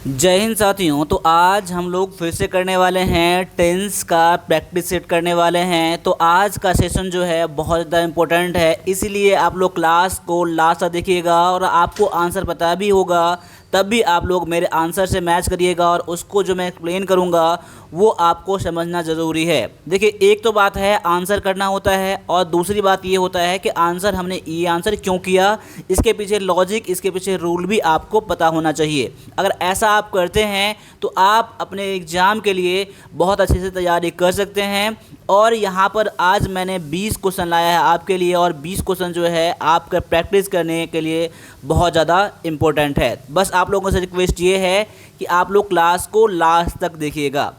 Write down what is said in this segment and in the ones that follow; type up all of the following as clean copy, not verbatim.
जय हिंद साथियों। तो आज हम लोग फिर से करने वाले हैं टेंस का प्रैक्टिस सेट करने वाले हैं। तो आज का सेशन जो है बहुत ज़्यादा इम्पोर्टेंट है, इसीलिए आप लोग क्लास को लास्ट तक देखिएगा और आपको आंसर पता भी होगा, तब भी आप लोग मेरे आंसर से मैच करिएगा और उसको जो मैं एक्सप्लेन करूँगा वो आपको समझना ज़रूरी है। देखिए, एक तो बात है आंसर करना होता है और दूसरी बात ये होता है कि आंसर हमने ये आंसर क्यों किया, इसके पीछे लॉजिक, इसके पीछे रूल भी आपको पता होना चाहिए। अगर ऐसा आप करते हैं तो आप अपने एग्ज़ाम के लिए बहुत अच्छे से तैयारी कर सकते हैं। और यहाँ पर आज मैंने 20 क्वेश्चन लाया है आपके लिए और 20 क्वेश्चन जो है आपका प्रैक्टिस करने के लिए बहुत ज़्यादा इम्पोर्टेंट है। बस आप लोगों से रिक्वेस्ट ये है कि आप लोग क्लास को लास्ट तक देखिएगा,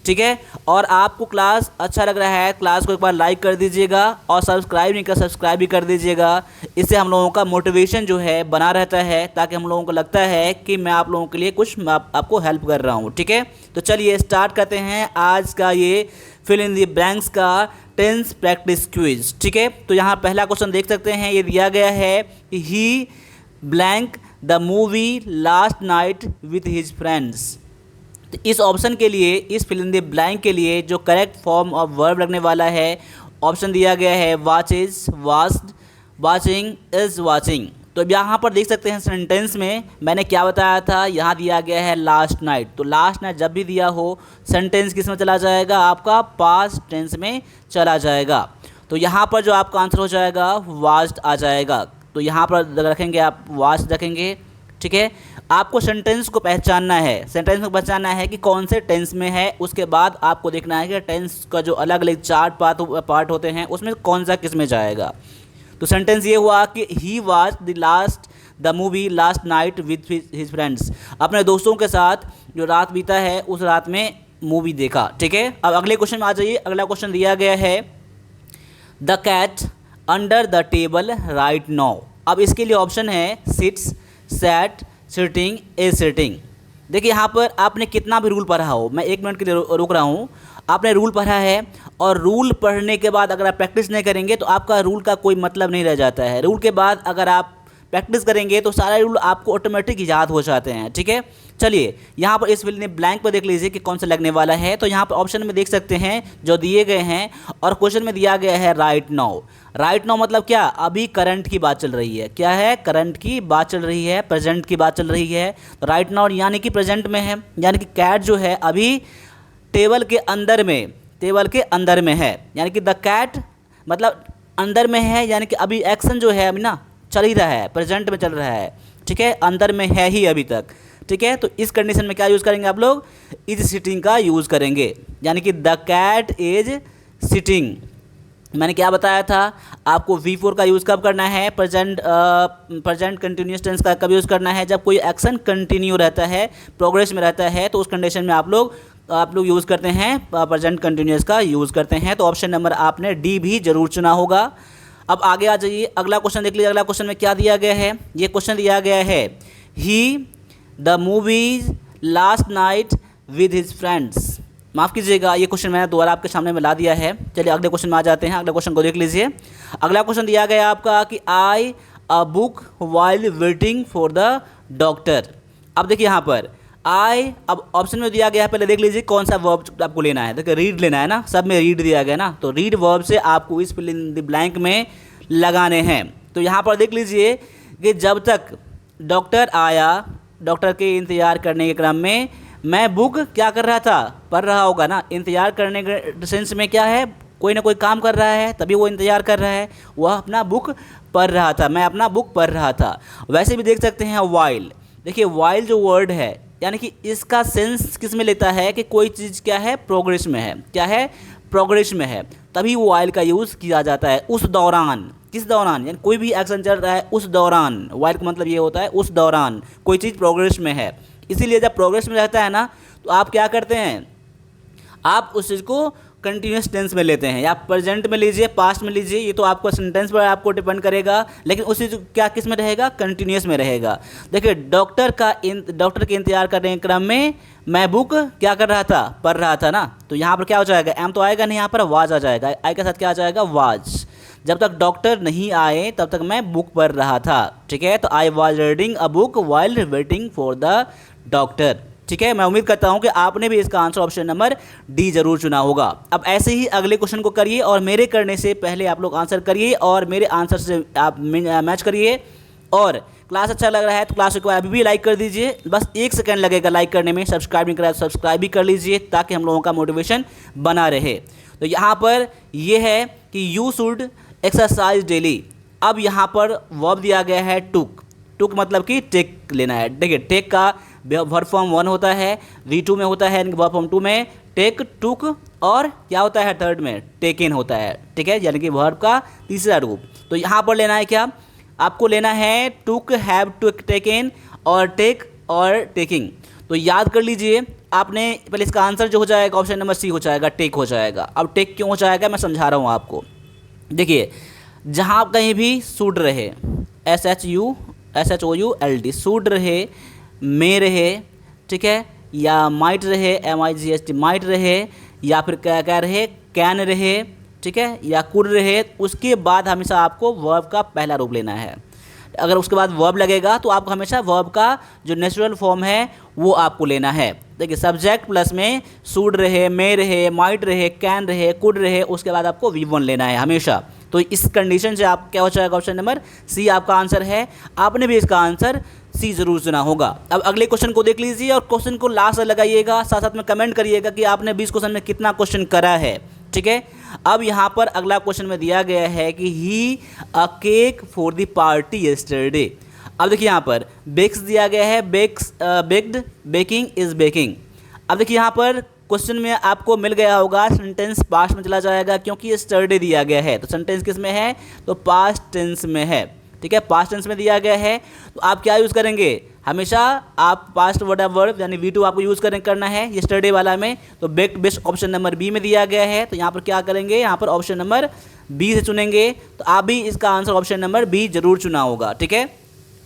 ठीक है। और आपको क्लास अच्छा लग रहा है, क्लास को एक बार लाइक कर दीजिएगा और सब्सक्राइब नहीं कर सब्सक्राइब भी कर दीजिएगा। इससे हम लोगों का मोटिवेशन जो है बना रहता है, ताकि हम लोगों को लगता है कि मैं आप लोगों के लिए कुछ आपको हेल्प कर रहा हूँ, ठीक है। तो चलिए स्टार्ट करते हैं आज का ये फिल इन द ब्लैंक्स का टेंस प्रैक्टिस क्विज, ठीक है। तो यहाँ पहला क्वेश्चन देख सकते हैं, ये दिया गया है he blank the movie last night with his friends. तो इस ऑप्शन के लिए, इस फिल इन द ब्लैंक के लिए जो करेक्ट फॉर्म ऑफ वर्ब लगने वाला है, ऑप्शन दिया गया है वाचेज, वाच्ड, वाचिंग, इज वाचिंग। तो यहाँ पर देख सकते हैं सेंटेंस में मैंने क्या बताया था, यहाँ दिया गया है लास्ट नाइट। तो लास्ट नाइट जब भी दिया हो सेंटेंस किस में चला जाएगा, आपका पास्ट टेंस में चला जाएगा। तो यहाँ पर जो आपका आंसर हो जाएगा वाच्ड आ जाएगा। तो यहाँ पर रखेंगे आप वाच्ड रखेंगे, ठीक है। आपको सेंटेंस को पहचानना है, सेंटेंस को पहचानना है कि कौन से टेंस में है। उसके बाद आपको देखना है कि टेंस का जो अलग अलग 4 पार्ट होते हैं उसमें कौन सा किस में जाएगा। तो सेंटेंस ये हुआ कि he watch the movie last night with his friends. अपने दोस्तों के साथ जो रात बीता है उस रात में मूवी देखा, ठीक है। अब अगले क्वेश्चन में आ जाइए। अगला क्वेश्चन दिया गया है the cat under the table right now. अब इसके लिए ऑप्शन है sits, sat, sitting, is sitting. देखिए यहाँ पर आपने कितना भी रूल पढ़ा हो, मैं 1 मिनट के लिए रुक रहा हूँ। आपने रूल पढ़ा है और रूल पढ़ने के बाद अगर आप प्रैक्टिस नहीं करेंगे तो आपका रूल का कोई मतलब नहीं रह जाता है। रूल के बाद अगर आप प्रैक्टिस करेंगे तो सारे रूल आपको ऑटोमेटिक याद हो जाते हैं, ठीक है। चलिए यहाँ पर इस फिल इन ब्लैंक पर देख लीजिए कि कौन सा लगने वाला है। तो यहाँ पर ऑप्शन में देख सकते हैं जो दिए गए हैं और क्वेश्चन में दिया गया है राइट नाउ। राइट नाउ मतलब क्या, अभी करंट की बात चल रही है। क्या है, करंट की बात चल रही है, प्रेजेंट की बात चल रही है। तो राइट नाउ यानी कि प्रेजेंट में है, यानी कि कैट जो है अभी टेबल के अंदर में, टेबल के अंदर में है, यानी कि द कैट मतलब अंदर में है, यानी कि अभी एक्शन जो है अभी ना चल ही रहा है, प्रेजेंट में चल रहा है, ठीक है, अंदर में है ही अभी तक, ठीक है। तो इस कंडीशन में क्या यूज़ करेंगे आप लोग, इज सिटिंग का यूज़ करेंगे, यानी कि द कैट इज सिटिंग। मैंने क्या बताया था आपको, V4 का यूज़ कब करना है, प्रेजेंट कंटिन्यूस टेंस का कब यूज़ करना है, जब कोई एक्शन कंटिन्यू रहता है, प्रोग्रेस में रहता है, तो उस कंडीशन में आप लोग यूज़ करते हैं, प्रेजेंट कंटिन्यूस का यूज़ करते हैं। तो ऑप्शन नंबर आपने डी भी जरूर चुना होगा। अब आगे आ जाइए, अगला क्वेश्चन देख लीजिए। अगला क्वेश्चन में क्या दिया गया है, ये क्वेश्चन दिया गया है he the movies last night with his friends. माफ़ कीजिएगा, ये क्वेश्चन मैंने दोबारा आपके सामने में ला दिया है। चलिए अगले क्वेश्चन में आ जाते हैं। अगले क्वेश्चन को देख लीजिए। अगला क्वेश्चन दिया गया है आपका कि I a book while waiting for the doctor. अब देखिए यहाँ पर आई, अब ऑप्शन में दिया गया है, पहले देख लीजिए कौन सा वर्ब आपको लेना है। देखिए रीड लेना है ना, सब में रीड दिया गया ना, तो रीड वर्ब से आपको इस फिल इन द ब्लैंक में लगाने हैं। तो यहाँ पर देख लीजिए कि जब तक डॉक्टर आया, डॉक्टर के इंतज़ार करने के क्रम में मैं बुक क्या कर रहा था, पढ़ रहा होगा ना। इंतज़ार करने के सेंस में क्या है, कोई ना कोई काम कर रहा है तभी वो इंतज़ार कर रहा है, वह अपना बुक पढ़ रहा था, मैं अपना बुक पढ़ रहा था। वैसे भी देख सकते हैं वाइल। देखिए वाइल जो वर्ड है, यानी कि इसका सेंस किस में लेता है कि कोई चीज़ क्या है, प्रोग्रेस में है, क्या है, प्रोग्रेस में है, तभी वो वाइल का यूज़ किया जाता है। उस दौरान, किस दौरान, यानी कोई भी एक्शन चल रहा है उस दौरान, वाइल का मतलब ये होता है उस दौरान कोई चीज़ प्रोग्रेस में है। इसीलिए जब प्रोग्रेस में रहता है ना, तो आप क्या करते हैं, आप उस चीज़ को कंटिन्यूस टेंस में लेते हैं, या प्रेजेंट में लीजिए, पास्ट में लीजिए, ये तो आपको सेंटेंस पर आपको डिपेंड करेगा, लेकिन उसी क्या किस में रहेगा, कंटिन्यूस में रहेगा। देखिए डॉक्टर के इंतजार करने के क्रम में मैं बुक क्या कर रहा था, पढ़ रहा था ना। तो यहाँ पर क्या हो जाएगा, एम तो आएगा नहीं, यहाँ पर वाज आ जाएगा, आई के साथ क्या आ जाएगा, वाज। जब तक डॉक्टर नहीं आए तब तक मैं बुक पढ़ रहा था, ठीक है। तो I was reading a book while waiting for the doctor. ठीक है, मैं उम्मीद करता हूं कि आपने भी इसका आंसर ऑप्शन नंबर डी जरूर चुना होगा। अब ऐसे ही अगले क्वेश्चन को करिए और मेरे करने से पहले आप लोग आंसर करिए और मेरे आंसर से आप मैच करिए। और क्लास अच्छा लग रहा है तो क्लास को अभी भी लाइक कर दीजिए, बस 1 सेकंड लगेगा लाइक करने में। सब्सक्राइब नहीं करा तो सब्सक्राइब भी कर लीजिए ताकि हम लोगों का मोटिवेशन बना रहे। तो यहाँ पर ये है कि यू शुड एक्सरसाइज डेली। अब यहाँ पर वर्ब दिया गया है टुक। टुक मतलब कि टेक लेना है। देखिए, टेक का वर्ब फॉर्म 1 होता है, V2 में होता है, वर्ब फॉर्म 2 में टेक, टुक, और क्या होता है थर्ड में टेकन होता है। ठीक है, यानी कि वर्ब का तीसरा रूप। तो यहाँ पर लेना है क्या, आपको लेना है टुक, हैव टू टेकन, और टेक और टेकिंग। तो याद कर लीजिए आपने, पहले इसका आंसर जो हो जाएगा ऑप्शन नंबर सी हो जाएगा, टेक हो जाएगा। अब टेक क्यों हो जाएगा मैं समझा रहा हूँ आपको। देखिए, जहाँ कहीं भी शुड रहे, SHOULD, शुड रहे, मे रहे, ठीक है, या माइट रहे, MIGHT माइट रहे, या फिर क्या रहे, कैन रहे, ठीक है, या कुड रहे, उसके बाद हमेशा आपको वर्ब का पहला रूप लेना है। अगर उसके बाद वर्ब लगेगा तो आपको हमेशा वर्ब का जो नेचुरल फॉर्म है वो आपको लेना है। देखिए, सब्जेक्ट प्लस में शुड रहे, मे रहे, माइट रहे, कैन रहे, कुड रहे, उसके बाद आपको V1 लेना है हमेशा। तो इस कंडीशन से आप क्या हो जाएगा, ऑप्शन नंबर सी आपका आंसर है। आपने भी इसका आंसर सी जरूर सुना होगा। अब अगले क्वेश्चन को देख लीजिए और क्वेश्चन को लास्ट लगाइएगा, साथ साथ में कमेंट करिएगा कि आपने 20 क्वेश्चन में कितना क्वेश्चन करा है। ठीक है, अब यहाँ पर अगला क्वेश्चन में दिया गया है कि he a cake for the party yesterday. अब देखिए यहाँ पर बेक्स दिया गया है, बेक्ड, बेकिंग, इज बेकिंग। अब देखिए यहाँ पर क्वेश्चन में आपको मिल गया होगा, सेंटेंस पास्ट में चला जाएगा क्योंकि यस्टरडे दिया गया है। तो सेंटेंस किस में है, तो पास्ट टेंस में है। ठीक है, पास्ट टेंस में दिया गया है तो आप क्या यूज़ करेंगे, हमेशा आप पास्ट वर्ब यानी V2 आपको यूज़ करना है यस्टरडे वाला में। तो baked best option number B में दिया गया है, तो यहाँ पर क्या करेंगे, यहाँ पर ऑप्शन नंबर बी से चुनेंगे। तो आप भी इसका आंसर ऑप्शन नंबर बी जरूर चुना होगा। ठीक है,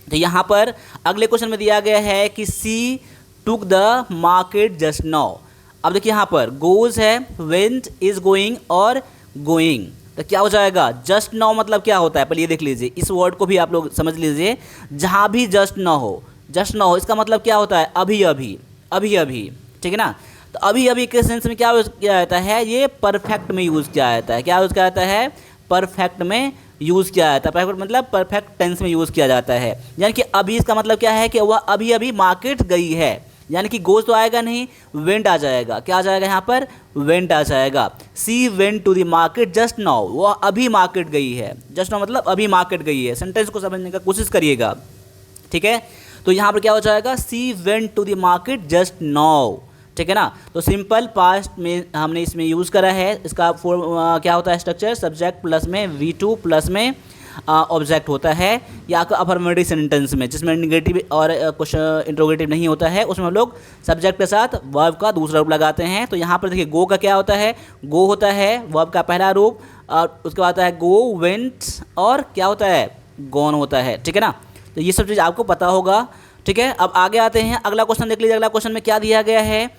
तो यहाँ पर अगले क्वेश्चन में दिया गया है कि she took the market just now. अब देखिए यहाँ पर गोज है, वेंट, इज गोइंग और गोइंग। तो क्या हो जाएगा, जस्ट नाउ मतलब क्या होता है, पहले ये देख लीजिए, इस वर्ड को भी आप लोग समझ लीजिए। जहाँ भी जस्ट ना हो, जस्ट ना हो इसका मतलब क्या होता है, अभी अभी, अभी अभी। ठीक है ना, तो अभी अभी के सेंस में क्या यूज़ किया जाता है, ये परफेक्ट में यूज़ किया जाता है। क्या यूज़ किया जाता है, परफेक्ट में यूज़ किया जाता है। परफेक्ट मतलब परफेक्ट टेंस में यूज़ किया जाता है। यानी कि अभी इसका मतलब क्या है कि वह अभी अभी मार्केट गई है, यानी कि गोज तो आएगा नहीं, वेंट आ जाएगा। क्या आ जाएगा यहाँ पर, वेंट आ जाएगा। She went to the market just now, वह अभी मार्केट गई है। जस्ट नाउ मतलब अभी मार्केट गई है। सेंटेंस को समझने का कोशिश करिएगा। ठीक है, तो यहाँ पर क्या हो जाएगा, she went to the market just now. ठीक है ना, तो सिंपल पास्ट में हमने इसमें यूज़ करा है। इसका क्या होता है स्ट्रक्चर, सब्जेक्ट प्लस में V2 प्लस में ऑब्जेक्ट होता है, या अफर्मेटिव सेंटेंस में जिसमें निगेटिव और कुछ इंट्रोगेटिव नहीं होता है, उसमें हम लोग सब्जेक्ट के साथ वर्ब का दूसरा रूप लगाते हैं। तो यहाँ पर देखिए, गो का क्या होता है, गो होता है वर्ब का पहला रूप, और उसके बाद आता है गो, वेंट, और क्या होता है, गॉन होता है। ठीक है ना, तो ये सब चीज़ आपको पता होगा। ठीक है, अब आगे आते हैं, अगला क्वेश्चन देख लीजिए। अगला क्वेश्चन में क्या दिया गया है,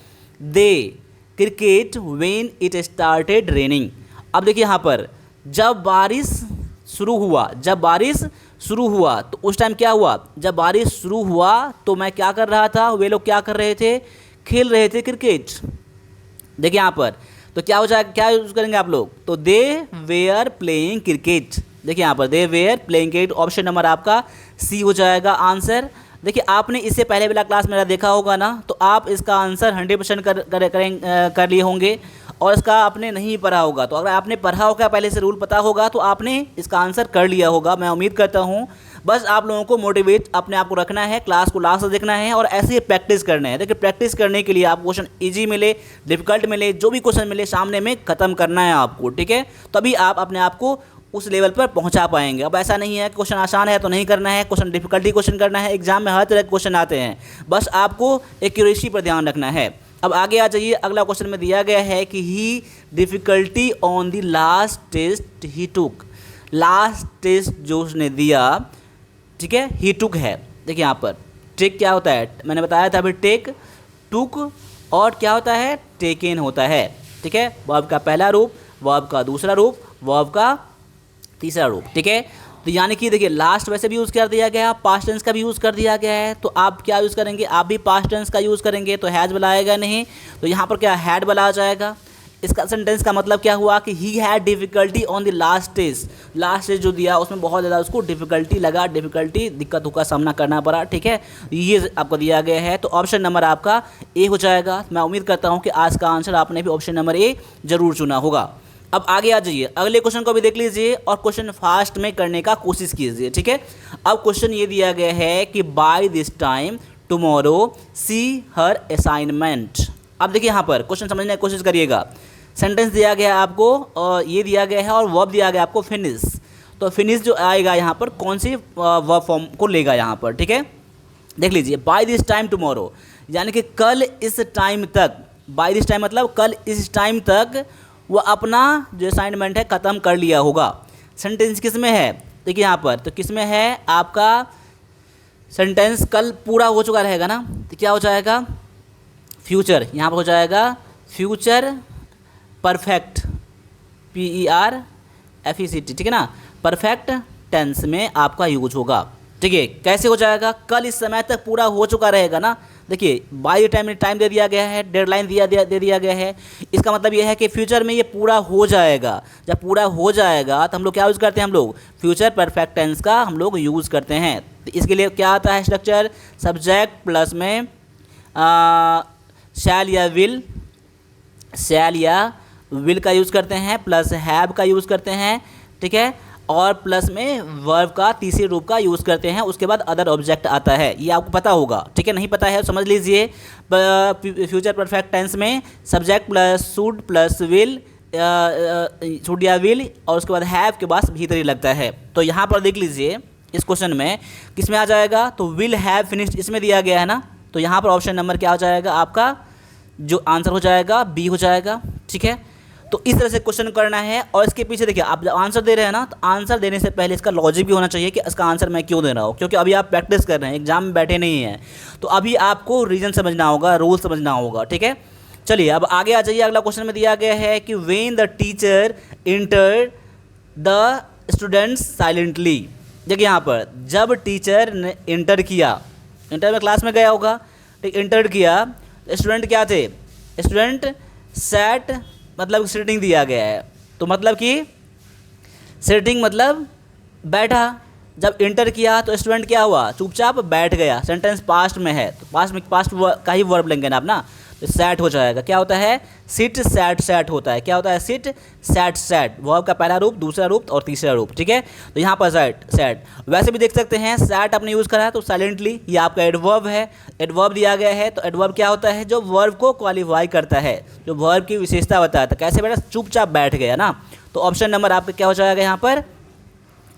they cricket when it started raining. अब देखिए यहाँ पर जब बारिश शुरू हुआ, जब बारिश शुरू हुआ तो उस टाइम क्या हुआ, जब बारिश शुरू हुआ तो मैं क्या कर रहा था, वे लोग क्या कर रहे थे, खेल रहे थे क्रिकेट। देखिए यहाँ पर तो क्या हो जाएगा, क्या यूज़ करेंगे आप लोग, तो दे वेयर प्लेइंग क्रिकेट। देखिए यहाँ पर they were playing cricket, option number आपका सी हो जाएगा आंसर। देखिए, आपने इससे पहले वाला क्लास मेरा देखा होगा ना, तो आप इसका आंसर 100% कर लिए होंगे, और इसका आपने नहीं पढ़ा होगा। तो अगर आपने पढ़ा होगा, पहले से रूल पता होगा, तो आपने इसका आंसर कर लिया होगा, मैं उम्मीद करता हूँ। बस आप लोगों को मोटिवेट अपने आप को रखना है, क्लास को लास्ट तक देखना है और ऐसे ही प्रैक्टिस करना है। देखिए, प्रैक्टिस करने के लिए आप क्वेश्चन ईजी मिले, डिफिकल्ट मिले, जो भी क्वेश्चन मिले सामने में ख़त्म करना है आपको। ठीक है, तभी आप अपने आप को उस लेवल पर पहुंचा पाएंगे। अब ऐसा नहीं है कि क्वेश्चन आसान है तो नहीं करना है, क्वेश्चन डिफिकल्टी क्वेश्चन करना है। एग्जाम में हर तरह के क्वेश्चन आते हैं, बस आपको एक्यूरेसी पर ध्यान रखना है। अब आगे आ जाइए, अगला क्वेश्चन में दिया गया है कि he difficulty on the last test he took. Last test जो उसने दिया, ठीक है, ही टुक है। देखिए यहाँ पर टेक क्या होता है, मैंने बताया था अभी, टेक, टुक और क्या होता है, टेकन होता है। ठीक है, वर्ब का पहला रूप, वर्ब का दूसरा रूप, वर्ब का तीसरा रूप। ठीक है, तो यानी कि देखिए लास्ट वैसे भी यूज़ कर दिया गया है, पास्ट टेंस का भी यूज़ कर दिया गया है, तो आप क्या यूज़ करेंगे, आप भी पास्ट टेंस का यूज़ करेंगे, तो हैज़ वाला आएगा नहीं, तो यहाँ पर क्या हैड वाला आ जाएगा। इसका सेंटेंस का मतलब क्या हुआ कि he had difficulty on the last test जो दिया उसमें बहुत ज़्यादा उसको डिफ़िकल्टी लगा, दिक्कतों का सामना करना पड़ा, ठीक है, ये आपको दिया गया है। तो ऑप्शन नंबर आपका ए हो जाएगा। मैं उम्मीद करता हूँ कि आज का आंसर आपने भी ऑप्शन नंबर ए जरूर चुना होगा। अब आगे आ जाइए, अगले क्वेश्चन को भी देख लीजिए और क्वेश्चन फास्ट में करने का कोशिश कीजिए, ठीक है। अब क्वेश्चन ये दिया गया है कि by this time tomorrow see her assignment. अब देखिए यहाँ पर क्वेश्चन समझने की कोशिश करिएगा। सेंटेंस दिया गया है आपको और ये दिया गया है और वर्ब दिया गया आपको फिनिश। तो फिनिश जो आएगा यहाँ पर कौन सी वर्ब फॉर्म को लेगा यहाँ पर, ठीक है। देख लीजिए, बाय दिस टाइम टुमारो यानी कि कल इस टाइम तक, बाय दिस टाइम मतलब कल इस टाइम तक वो अपना जो असाइनमेंट है ख़त्म कर लिया होगा। सेंटेंस किस में है, देखिए यहाँ पर, तो किस में है आपका सेंटेंस कल पूरा हो चुका रहेगा ना, तो क्या हो जाएगा फ्यूचर, यहाँ पर हो जाएगा फ्यूचर परफेक्ट, PERFECT, ठीक है ना, परफेक्ट टेंस में आपका यूज होगा, ठीक है। कैसे हो जाएगा, कल इस समय तक पूरा हो चुका रहेगा ना। देखिए बाय टाइम में टाइम दे दिया गया है, डेडलाइन दे दिया गया है, इसका मतलब ये है कि फ्यूचर में ये पूरा हो जाएगा। जब पूरा हो जाएगा तो हम लोग क्या यूज़ करते हैं, हम लोग फ्यूचर परफेक्ट टेंस का हम लोग यूज़ करते हैं। तो इसके लिए क्या आता है स्ट्रक्चर, सब्जेक्ट प्लस में शैल या विल का यूज़ करते हैं, प्लस हैव का यूज़ करते हैं, ठीक है, और प्लस में वर्ब का तीसरे रूप का यूज़ करते हैं। उसके बाद अदर ऑब्जेक्ट आता है, ये आपको पता होगा, ठीक है। नहीं पता है समझ लीजिए, फ्यूचर परफेक्ट टेंस में subject plus should plus will, should या विल, और उसके बाद हैव के बाद भीतर ही लगता है। तो यहाँ पर देख लीजिए इस क्वेश्चन में किस में आ जाएगा, तो विल हैव फिनिश्ड इसमें दिया गया है ना, तो यहाँ पर ऑप्शन नंबर क्या हो जाएगा आपका, जो आंसर हो जाएगा बी हो जाएगा, ठीक है। तो इस तरह से क्वेश्चन करना है। और इसके पीछे देखिए, आप जब आंसर दे रहे हैं ना, तो आंसर देने से पहले इसका लॉजिक भी होना चाहिए कि इसका आंसर मैं क्यों दे रहा हूँ, क्योंकि अभी आप प्रैक्टिस कर रहे हैं, एग्जाम में बैठे नहीं हैं, तो अभी आपको रीजन समझना होगा, रूल समझना होगा, ठीक है। चलिए अब आगे आ जाइए, अगला क्वेश्चन में दिया गया है कि when the teacher enter the students silently. देखिए यहाँ पर जब टीचर ने इंटर किया, इंटर में क्लास में गया होगा, ठीक, इंटर किया, स्टूडेंट क्या थे, स्टूडेंट सैट मतलब सिटिंग दिया गया है, तो मतलब कि सिटिंग मतलब बैठा। जब इंटर किया तो स्टूडेंट क्या हुआ, चुपचाप बैठ गया। सेंटेंस पास्ट में है तो पास्ट का ही वर्ब लेंगे ना अपना, तो सैट हो जाएगा। क्या होता है, सिट सैट होता है। क्या होता है, सिट सैट वर्ब का पहला रूप, दूसरा रूप और तीसरा रूप, ठीक है। तो यहाँ पर सैट वैसे भी देख सकते हैं, सैट आपने यूज़ करा है तो साइलेंटली, ये आपका एडवर्ब है, एडवर्ब दिया गया है। तो एडवर्ब क्या होता है, जो वर्ब को क्वालिफाई करता है, जो वर्ब की विशेषता बताता है। कैसे बेटा, चुपचाप बैठ गया ना। तो ऑप्शन नंबर आपका क्या हो जाएगा यहाँ पर,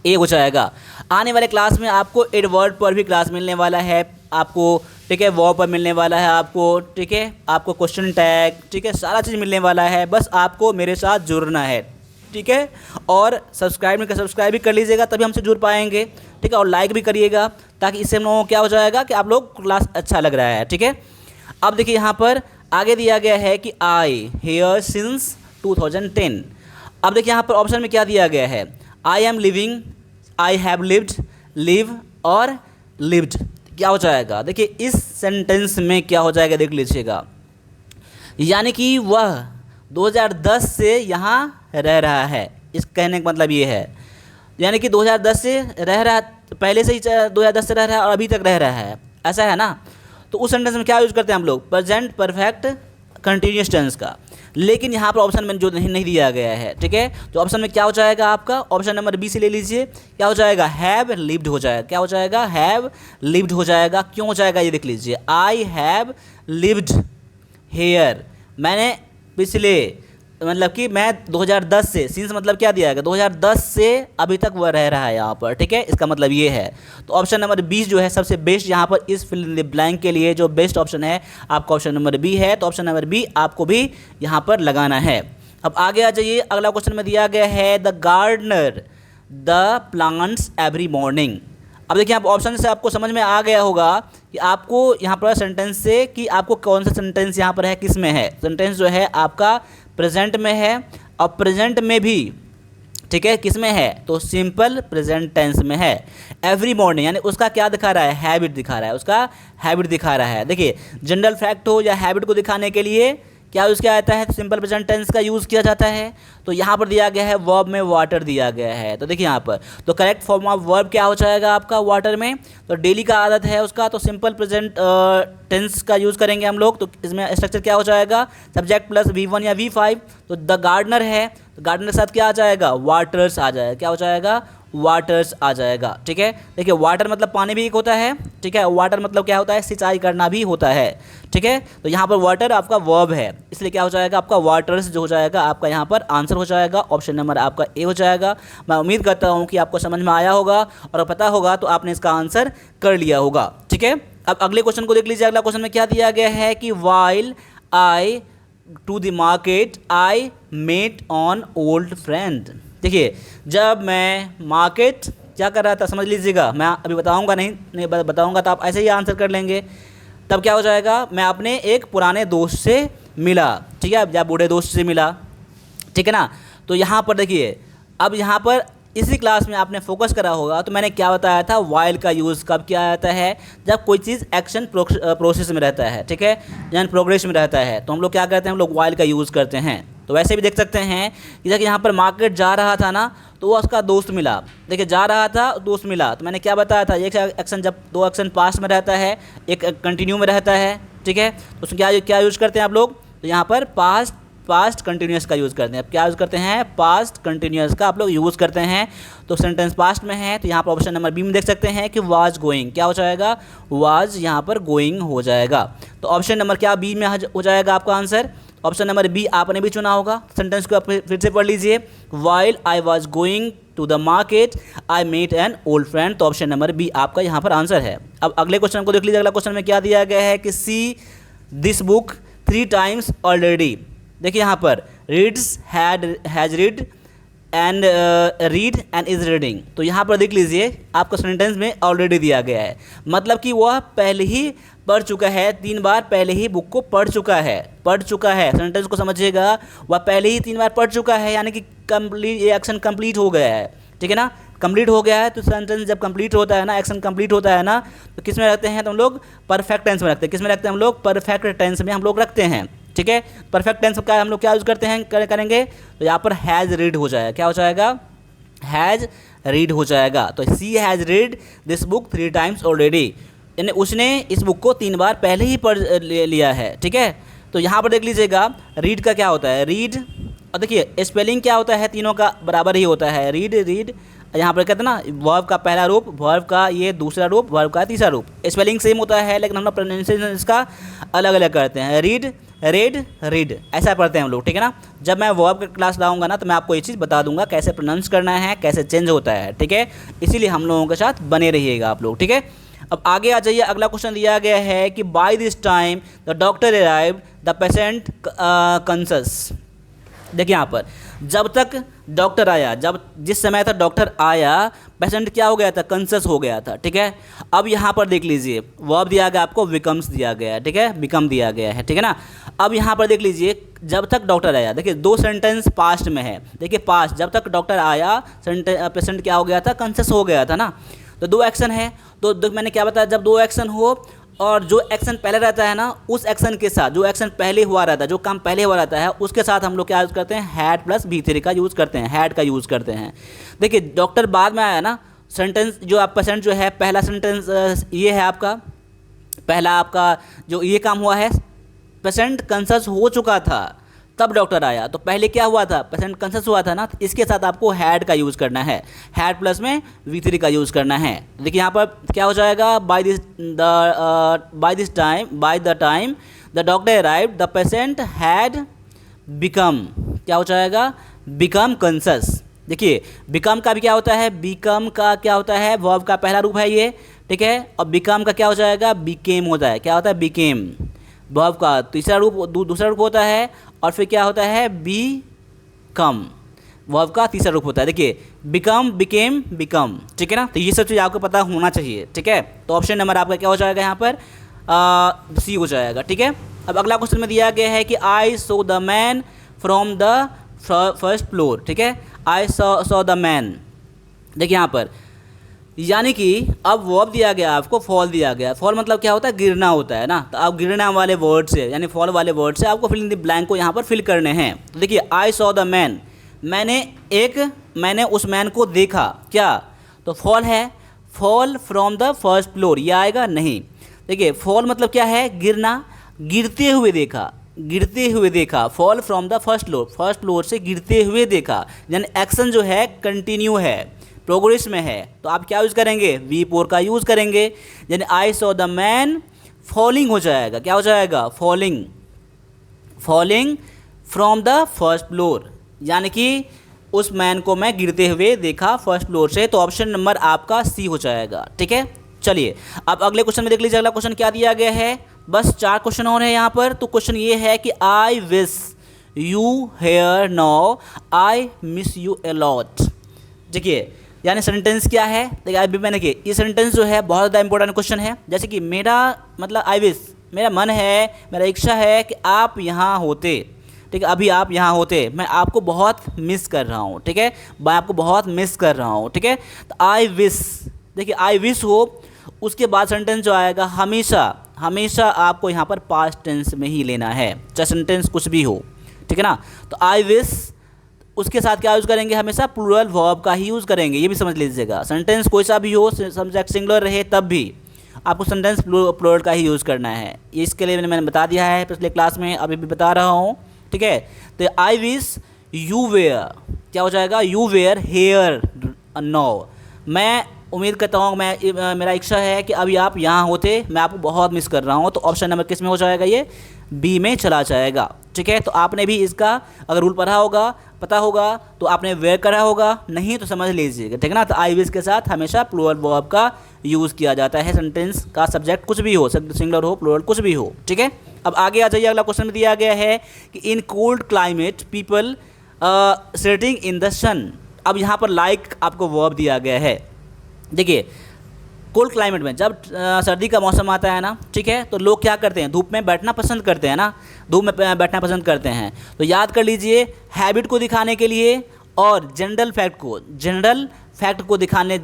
ए हो जाएगा। आने वाले क्लास में आपको एडवर्ब पर भी क्लास मिलने वाला है आपको, ठीक है, वर्ब पर मिलने वाला है आपको, ठीक है, आपको क्वेश्चन टैग, ठीक है, सारा चीज़ मिलने वाला है। बस आपको मेरे साथ जुड़ना है, ठीक है, और सब्सक्राइब भी कर लीजिएगा, तभी हमसे जुड़ पाएंगे, ठीक है, और लाइक भी करिएगा, ताकि इससे हम लोगों को क्या हो जाएगा कि आप लोग क्लास अच्छा लग रहा है, ठीक है। अब देखिए यहाँ पर आगे दिया गया है कि आई हेयर सिंस 2010। अब देखिए यहाँ पर ऑप्शन में क्या दिया गया है, I am living, I have lived, live और लिव्ड। क्या हो जाएगा, देखिए इस सेंटेंस में क्या हो जाएगा देख लीजिएगा, यानी कि वह 2010 से यहाँ रह रहा है। इस कहने का मतलब ये है, यानी कि 2010 से रह रहा, पहले से ही 2010 से रह रहा है और अभी तक रह रहा है, ऐसा है ना। तो उस सेंटेंस में क्या यूज़ करते हैं हम लोग, प्रेजेंट परफेक्ट कंटिन्यूस टेंस का। लेकिन यहाँ पर ऑप्शन में जो नहीं दिया गया है, ठीक है, तो ऑप्शन में क्या हो जाएगा आपका, ऑप्शन नंबर बी से ले लीजिए, क्या हो जाएगा, हैव लिव्ड हो जाएगा। क्या हो जाएगा, हैव लिव्ड हो जाएगा। क्यों हो जाएगा ये देख लीजिए, आई हैव लिव्ड हेयर, मैंने पिछले मतलब कि मैं 2010 से, सिंस मतलब क्या दिया है, 2010 से अभी तक वह रह रहा है यहाँ पर, ठीक है, इसका मतलब ये है। तो ऑप्शन नंबर 20 जो है सबसे बेस्ट यहाँ पर इस फिल इन द ब्लैंक के लिए जो बेस्ट ऑप्शन है आपका ऑप्शन नंबर बी है। तो ऑप्शन नंबर बी आपको भी यहाँ पर लगाना है। अब आगे आ जाइए, अगला क्वेश्चन में दिया गया है the gardener the plants every morning. अब देखिए आप ऑप्शन से आपको समझ में आ गया होगा कि आपको यहाँ पर सेंटेंस से कि आपको कौन सा सेंटेंस यहाँ पर है, किस में है। सेंटेंस जो है आपका प्रेजेंट में है, और प्रेजेंट में भी ठीक है, किस में है, तो सिंपल प्रेजेंट टेंस में है। एवरी मॉर्निंग यानी उसका क्या दिखा रहा है, हैबिट दिखा रहा है, उसका हैबिट दिखा रहा है। देखिए जनरल फैक्ट हो या हैबिट को दिखाने के लिए क्या यूज़ किया जाता है, सिंपल प्रेजेंट टेंस का यूज़ किया जाता है। तो यहाँ पर दिया गया है वर्ब में वाटर दिया गया है, तो देखिए यहाँ पर तो करेक्ट फॉर्म ऑफ वर्ब क्या हो जाएगा आपका वाटर में, तो डेली का आदत है उसका, तो सिंपल प्रेजेंट टेंस का यूज़ करेंगे हम लोग। तो इसमें स्ट्रक्चर क्या हो जाएगा, सब्जेक्ट प्लस V1 या V5, तो द गार्डनर है तो गार्डनर के साथ क्या आ जाएगा, वाटर्स आ जाएगा, क्या हो जाएगा, वाटर्स आ जाएगा। ठीक है, देखिए वाटर मतलब पानी भी एक होता है, ठीक है, वाटर मतलब क्या होता है, सिंचाई करना भी होता है। ठीक है, तो यहाँ पर वाटर आपका वर्ब है, इसलिए क्या हो जाएगा आपका वाटर्स जो हो जाएगा आपका यहाँ पर आंसर हो जाएगा, ऑप्शन नंबर आपका ए हो जाएगा। मैं उम्मीद करता हूँ कि आपको समझ में आया होगा और पता होगा तो आपने इसका आंसर कर लिया होगा। ठीक है, अब अगले क्वेश्चन को देख लीजिए। अगला क्वेश्चन में क्या दिया गया है कि while I to the market I met on old friend. देखिए जब मैं मार्केट क्या कर रहा था, समझ लीजिएगा, मैं अभी बताऊंगा नहीं बताऊंगा तो आप ऐसे ही आंसर कर लेंगे। तब क्या हो जाएगा, मैं अपने एक पुराने दोस्त से मिला, ठीक है, या बूढ़े दोस्त से मिला, ठीक है ना। तो यहाँ पर देखिए, अब यहाँ पर इसी क्लास में आपने फोकस करा होगा तो मैंने क्या बताया था, वाइल का यूज़ कब किया जाता है, जब कोई चीज़ एक्शन प्रोसेस में रहता है, ठीक है, यानी प्रोग्रेस में रहता है, तो हम लोग क्या करते हैं, हम लोग वाइल का यूज़ करते हैं। तो वैसे भी देख सकते हैं कि जैसे यहाँ पर मार्केट जा रहा था ना, तो वो उसका दोस्त मिला। देखिए जा रहा था दोस्त मिला, तो मैंने क्या बताया था, एक एक्शन जब दो एक्शन पास्ट में रहता है, एक कंटिन्यू में रहता है, ठीक है, तो उसमें क्या यूज़ करते हैं आप लोग, तो यहाँ पर पास्ट कंटिन्यूस का यूज़ करते हैं। अब क्या यूज़ करते हैं, पास्ट कंटिन्यूस का आप लोग यूज़ करते हैं। तो सेंटेंस पास्ट में है, तो यहाँ पर ऑप्शन नंबर बी में देख सकते हैं कि वाज गोइंग, क्या हो जाएगा, वाज यहाँ पर गोइंग हो जाएगा। तो ऑप्शन नंबर क्या बी में हो जाएगा आपका आंसर, ऑप्शन नंबर बी आपने भी चुना होगा। सेंटेंस को आप फिर से पढ़ लीजिए, while I was going to the market I met an old friend, तो ऑप्शन नंबर बी आपका यहाँ पर आंसर है। अब अगले क्वेश्चन को देख लीजिए। अगला क्वेश्चन में क्या दिया गया है कि see this book 3 times already. देखिए यहाँ पर reads has read and read and is reading, तो यहाँ पर देख लीजिए आपको सेंटेंस में ऑलरेडी दिया गया है, मतलब कि वह पहले ही पढ़ चुका है, 3 बार पहले ही बुक को पढ़ चुका है। सेंटेंस को समझिएगा, वह पहले ही 3 बार पढ़ चुका है, यानी कि कंप्लीट, ये एक्शन कंप्लीट हो गया है, ठीक है ना, कंप्लीट हो गया है। तो सेंटेंस जब कंप्लीट होता है ना, एक्शन कंप्लीट होता है ना, तो किस में रखते हैं, तो हम लोग परफेक्ट टेंस में रखते हैं। किस में रखते हैं हम लोग, परफेक्ट टेंस में हम लोग रखते हैं, ठीक है। परफेक्ट टेंस का हम लोग क्या यूज़ करते हैं, करेंगे, तो यहाँ पर हैज़ रीड हो जाएगा, क्या हो जाएगा, हैज़ रीड हो जाएगा। तो she has read this book 3 times already, यानी उसने इस बुक को 3 बार पहले ही पढ़ लिया है, ठीक है। तो यहाँ पर देख लीजिएगा, रीड का क्या होता है, रीड, और देखिए स्पेलिंग क्या होता है, तीनों का बराबर ही होता है, रीड। यहाँ पर कहते हैं ना, वर्ब का पहला रूप, वर्ब का ये दूसरा रूप, वर्ब का तीसरा रूप, स्पेलिंग सेम होता है, लेकिन हम लोग प्रोनाउंसिएशन इसका अलग अलग करते हैं। रीड, रेड, रीड, ऐसा पढ़ते हैं हम लोग, ठीक है ना। जब मैं वर्ब का क्लास लाऊंगा ना, तो मैं आपको ये चीज़ बता दूंगा कैसे प्रोनाउंस करना है, कैसे चेंज होता है, ठीक है। इसीलिए हम लोगों के साथ बने रहिएगा आप लोग, ठीक है। अब आगे आ जाइए। अगला क्वेश्चन दिया गया है कि by this time the doctor arrived the patient conscious. देखिए यहाँ पर जब तक डॉक्टर आया, जब जिस समय तक डॉक्टर आया, पेशेंट क्या हो गया था, कंसस हो गया था, ठीक है। अब यहाँ पर देख लीजिए, वर्ब दिया गया आपको, बिकम्स दिया गया है, ठीक है, बिकम दिया गया है, ठीक है ना। अब यहाँ पर देख लीजिए, जब तक डॉक्टर आया, देखिए 2 सेंटेंस पास्ट में है। देखिए पास्ट, जब तक डॉक्टर आया, पेशेंट क्या हो गया था, कंसस हो गया था ना। तो 2 एक्शन है, तो मैंने क्या बताया, जब 2 एक्शन हो और जो एक्शन पहले रहता है ना, उस एक्शन के साथ जो एक्शन पहले हुआ रहता है, जो काम पहले हुआ रहता है, उसके साथ हम लोग क्या यूज़ करते हैं, हैड प्लस V3 का यूज़ करते हैं, हैड का यूज़ करते हैं। देखिए डॉक्टर बाद में आया ना, सेंटेंस जो आप पेशेंट जो है, पहला सेंटेंस ये है आपका, पहला आपका जो ये काम हुआ है, पेशेंट कंसस हो चुका था तब डॉक्टर आया, तो पहले क्या हुआ था, पेशेंट कंसस हुआ था ना, तो इसके साथ आपको हैड का यूज़ करना है, हैड प्लस में V3 का यूज़ करना है। देखिए यहाँ पर क्या हो जाएगा, by the time the doctor arrived the patient had become, क्या हो जाएगा, बिकम कंसस। देखिए बिकम का भी क्या होता है, बिकम का क्या होता है, वर्ब का पहला रूप है ये, ठीक है, और बिकम का क्या हो जाएगा, बिकेम होता है, क्या होता है, बिकेम, वर्ब का तीसरा रूप, दूसरा रूप होता है, और फिर क्या होता है, बी कम, वर्ब का तीसरा रूप होता है। देखिए बिकम, बिकेम, बिकम, ठीक है ना। तो ये सब चीज़ आपको पता होना चाहिए, ठीक है। तो ऑप्शन नंबर आपका क्या हो जाएगा यहाँ पर, सी हो जाएगा, ठीक है। अब अगला क्वेश्चन में दिया गया है कि I saw the man from the first floor, ठीक है। आई सॉ द मैन, देखिए यहाँ पर, यानी कि अब वर्ब दिया गया आपको, फॉल दिया गया। फॉल मतलब क्या होता है, गिरना होता है ना। तो आप गिरना वाले वर्ड से यानी फॉल वाले वर्ड से आपको फिल इन द ब्लैंक को यहाँ पर फिल करने हैं। तो देखिए आई सॉ द मैन, मैंने उस मैन को देखा, क्या, तो फॉल है, fall from the first floor, ये आएगा नहीं। देखिए फॉल मतलब क्या है, गिरना, गिरते हुए देखा, गिरते हुए देखा, fall from the first floor, first floor से गिरते हुए देखा, यानी एक्शन जो है कंटिन्यू है, प्रोग्रेस में है। तो आप क्या यूज़ करेंगे, V4 का यूज़ करेंगे, यानी I saw the man falling हो जाएगा, क्या हो जाएगा, falling, falling from the first floor, यानी कि उस मैन को मैं गिरते हुए देखा फर्स्ट फ्लोर से। तो ऑप्शन नंबर आपका C हो जाएगा, ठीक है। चलिए अब अगले क्वेश्चन में देख लीजिए, अगला क्वेश्चन क्या दिया गया है। बस 4 क्वेश्चन और हैं यहाँ पर। तो क्वेश्चन ये है कि I wish you here now, I miss you a lot. देखिए यानी सेंटेंस क्या है, देखिए अभी मैंने कि ये सेंटेंस जो है बहुत ज़्यादा इंपॉर्टेंट क्वेश्चन है। जैसे कि मेरा मतलब आई विश, मेरा मन है, मेरा इच्छा है कि आप यहाँ होते, ठीक है, अभी आप यहाँ होते, मैं आपको बहुत मिस कर रहा हूँ, ठीक है, मैं आपको बहुत मिस कर रहा हूँ, ठीक है। तो आई विश, देखिए आई विश हो, उसके बाद सेंटेंस जो आएगा हमेशा, हमेशा आपको यहाँ पर पास्ट टेंस में ही लेना है, चाहे सेंटेंस कुछ भी हो, ठीक है ना। तो आई विश, उसके साथ क्या यूज़ करेंगे, हमेशा प्लूरल वर्ब का ही यूज़ करेंगे, ये भी समझ लीजिएगा। सेंटेंस कोई सा भी हो, सब्जेक्ट सिंगुलर रहे तब भी आपको सेंटेंस प्लूरल का ही यूज़ करना है। इसके लिए मैंने बता दिया है पिछले क्लास में, अभी भी बता रहा हूँ, ठीक है। तो आई विश यू वेयर, क्या हो जाएगा, यू वेयर हेयर नाउ, मैं उम्मीद करता हूँ, मेरा इच्छा है कि अभी आप यहाँ होते, मैं आपको बहुत मिस कर रहा हूँ। तो ऑप्शन नंबर किस में हो जाएगा, ये B में चला जाएगा, ठीक है। तो आपने भी इसका अगर रूल पढ़ा होगा, पता होगा, तो आपने वेयर करा होगा, नहीं तो समझ लीजिएगा, ठीक है ना। तो आई विश के साथ हमेशा प्लूरल वर्ब का यूज़ किया जाता है, सेंटेंस का सब्जेक्ट कुछ भी हो, सिंगुलर हो, प्लूरल कुछ भी हो, ठीक है। अब आगे आ जाइए, अगला क्वेश्चन में दिया गया है कि in cold climate people sitting in the sun. अब यहाँ पर लाइक आपको वर्ब दिया गया है। देखिए कोल्ड क्लाइमेट में जब सर्दी का मौसम आता है ना, ठीक है, तो लोग क्या करते हैं, धूप में बैठना पसंद करते हैं ना, धूप में बैठना पसंद करते हैं। तो याद कर लीजिए, हैबिट को दिखाने के लिए और जनरल फैक्ट को दिखाने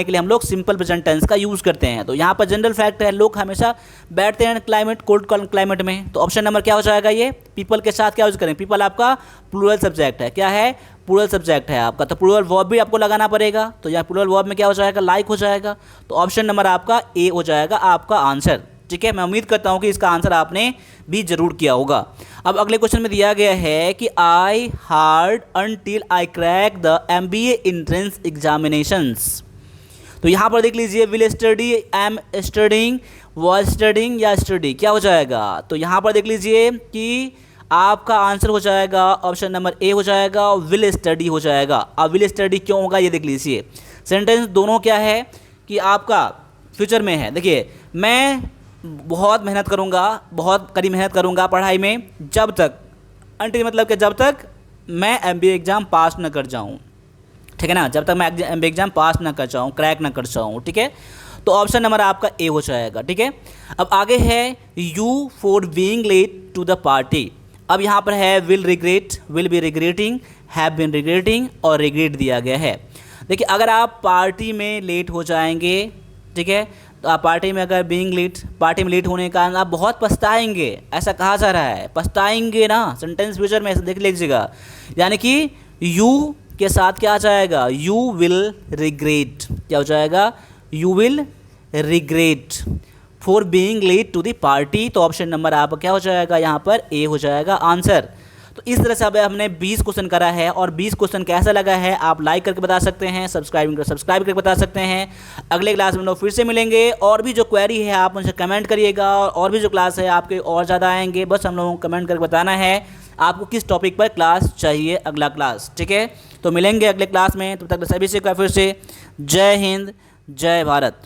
के लिए हम लोग सिंपल प्रेजेंट टेंस का यूज़ करते हैं। तो यहाँ पर जनरल फैक्ट है, लोग हमेशा बैठते हैं कोल्ड क्लाइमेट में। तो ऑप्शन नंबर क्या हो जाएगा, ये पीपल के साथ क्या यूज़ करें, पीपल आपका प्लूरल सब्जेक्ट है, क्या है, प्लूरल सब्जेक्ट है आपका। तो प्लूरल वर्ब भी आपको लगाना पड़ेगा। तो यहाँ प्लूरल वर्ब में क्या हो जाएगा, लाइक हो जाएगा। तो ऑप्शन नंबर आपका A हो जाएगा आपका आंसर, ठीक है। मैं उम्मीद करता हूँ कि इसका आंसर आपने भी जरूर किया होगा। अब अगले क्वेश्चन में दिया गया है कि I hard until I crack the MBA entrance examinations. तो यहाँ पर देख लीजिए, will study, am studying, was studying या स्टडी, क्या हो जाएगा। तो यहाँ पर देख लीजिए कि आपका आंसर हो जाएगा ऑप्शन नंबर A हो जाएगा, विल स्टडी हो जाएगा। अब विल स्टडी क्यों होगा, ये देख लीजिए, सेंटेंस दोनों क्या है कि आपका फ्यूचर में है। देखिए मैं बहुत मेहनत करूँगा, बहुत कड़ी मेहनत करूँगा पढ़ाई में, जब तक, अंटिल मतलब कि जब तक मैं MBA एग्ज़ाम पास न कर जाऊँ, ठीक है ना, जब तक मैं MBA एग्ज़ाम पास ना कर जाऊँ, क्रैक ना कर जाऊँ, ठीक है। तो ऑप्शन नंबर आपका A हो जाएगा, ठीक है। अब आगे है you for being late to the party. अब यहाँ पर है will regret, will be regretting, have been regretting और रिग्रेट दिया गया है। देखिए अगर आप पार्टी में लेट हो जाएंगे, ठीक है, तो आप पार्टी में अगर बीइंग लेट, पार्टी में लेट होने के कारण आप बहुत पछताएंगे, ऐसा कहा जा रहा है, पछताएंगे ना, सेंटेंस फ्यूचर में देख लीजिएगा, यानी कि यू के साथ क्या आ जाएगा, यू विल रिग्रेट, क्या हो जाएगा, you will regret for being late to the party. तो ऑप्शन नंबर आपका क्या हो जाएगा, यहाँ पर A हो जाएगा आंसर। तो इस तरह से अब हमने 20 क्वेश्चन करा है, और 20 क्वेश्चन कैसा लगा है आप लाइक करके बता सकते हैं, सब्सक्राइब करके बता सकते हैं। अगले क्लास में लोग फिर से मिलेंगे, और भी जो क्वेरी है आप मुझे कमेंट करिएगा, और भी जो क्लास है आपके और ज़्यादा आएंगे, बस हम लोगों को कमेंट करके बताना है आपको किस टॉपिक पर क्लास चाहिए, अगला क्लास, ठीक है। तो मिलेंगे अगले क्लास में, तब तक सभी से फिर से जय हिंद, जय भारत।